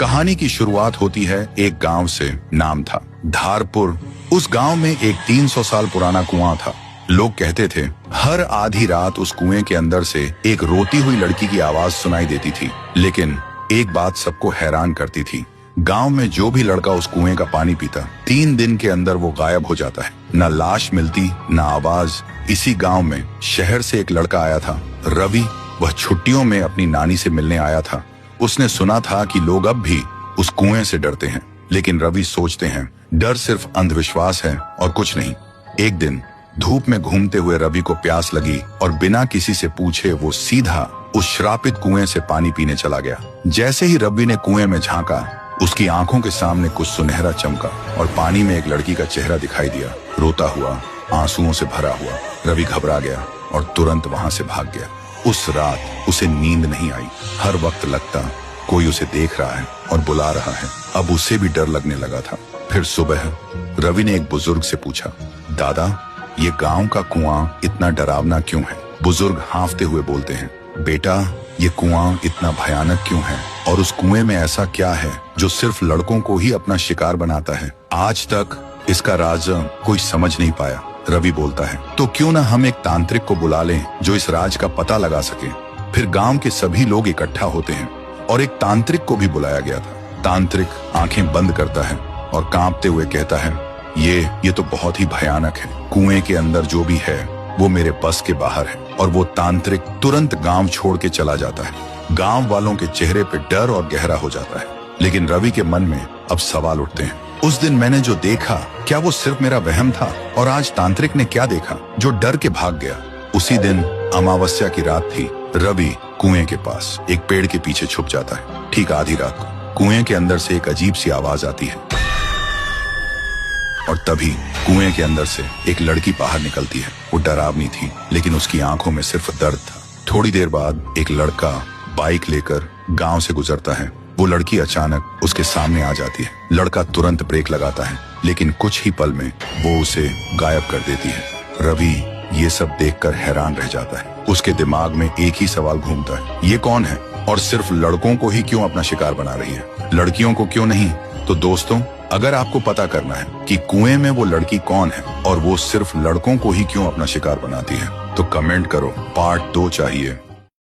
कहानी की शुरुआत होती है एक गांव से। नाम था धारपुर। उस गांव में एक 300 साल पुराना कुआं था। लोग कहते थे हर आधी रात उस कुएं के अंदर से एक रोती हुई लड़की की आवाज सुनाई देती थी। लेकिन एक बात सबको हैरान करती थी, गांव में जो भी लड़का उस कुएं का पानी पीता 3 दिन के अंदर वो गायब हो जाता है। न लाश मिलती न आवाज। इसी गांव में शहर से एक लड़का आया था, रवि। वह छुट्टियों में अपनी नानी से मिलने आया था। उसने सुना था कि लोग अब भी उस कुएं से डरते हैं, लेकिन रवि सोचते हैं डर सिर्फ अंधविश्वास है और कुछ नहीं। एक दिन धूप में घूमते हुए रवि को प्यास लगी और बिना किसी से पूछे वो सीधा उस श्रापित कुएं से पानी पीने चला गया। जैसे ही रवि ने कुएं में झांका, उसकी आंखों के सामने कुछ सुनहरा चमका और पानी में एक लड़की का चेहरा दिखाई दिया, रोता हुआ, आंसुओं से भरा हुआ। रवि घबरा गया और तुरंत वहां से भाग गया। उस रात उसे नींद नहीं आई। हर वक्त लगता कोई उसे देख रहा है और बुला रहा है। अब उसे भी डर लगने लगा था। फिर सुबह रवि ने एक बुजुर्ग से पूछा, दादा, ये गांव का कुआं इतना डरावना क्यों है? बुजुर्ग हाँफते हुए बोलते हैं, बेटा, ये कुआं इतना भयानक क्यों है और उस कुएं में ऐसा क्या है जो सिर्फ लड़कों को ही अपना शिकार बनाता है? आज तक इसका राज कोई समझ नहीं पाया। रवि बोलता है, तो क्यों ना हम एक तांत्रिक को बुला लें जो इस राज का पता लगा सके। फिर गांव के सभी लोग इकट्ठा होते हैं और एक तांत्रिक को भी बुलाया गया था। तांत्रिक आंखें बंद करता है और कांपते हुए कहता है, ये तो बहुत ही भयानक है। कुएं के अंदर जो भी है वो मेरे बस के बाहर है। और वो तांत्रिक तुरंत गांव छोड़ के चला जाता है। गांव वालों के चेहरे पे डर और गहरा हो जाता है। लेकिन रवि के मन में अब सवाल उठते हैं, उस दिन मैंने जो देखा, क्या वो सिर्फ मेरा वहम था? और आज तांत्रिक ने क्या देखा जो डर के भाग गया? उसी दिन अमावस्या की रात थी। रवि कुएं के पास एक पेड़ के पीछे छुप जाता है। ठीक आधी रात को कुएं के अंदर से एक अजीब सी आवाज आती है और तभी कुएं के अंदर से एक लड़की बाहर निकलती है। वो डरावनी थी, लेकिन उसकी आंखों में सिर्फ दर्द था। थोड़ी देर बाद एक लड़का बाइक लेकर गांव से गुजरता है। वो लड़की अचानक उसके सामने आ जाती है। लड़का तुरंत ब्रेक लगाता है, लेकिन कुछ ही पल में वो उसे गायब कर देती है। रवि ये सब देखकर हैरान रह जाता है। उसके दिमाग में एक ही सवाल घूमता है, ये कौन है और सिर्फ लड़कों को ही क्यों अपना शिकार बना रही है, लड़कियों को क्यों नहीं? तो दोस्तों, अगर आपको पता करना है कि कुएं में वो लड़की कौन है और वो सिर्फ लड़कों को ही क्यों अपना शिकार बनाती है, तो कमेंट करो, पार्ट 2 चाहिए।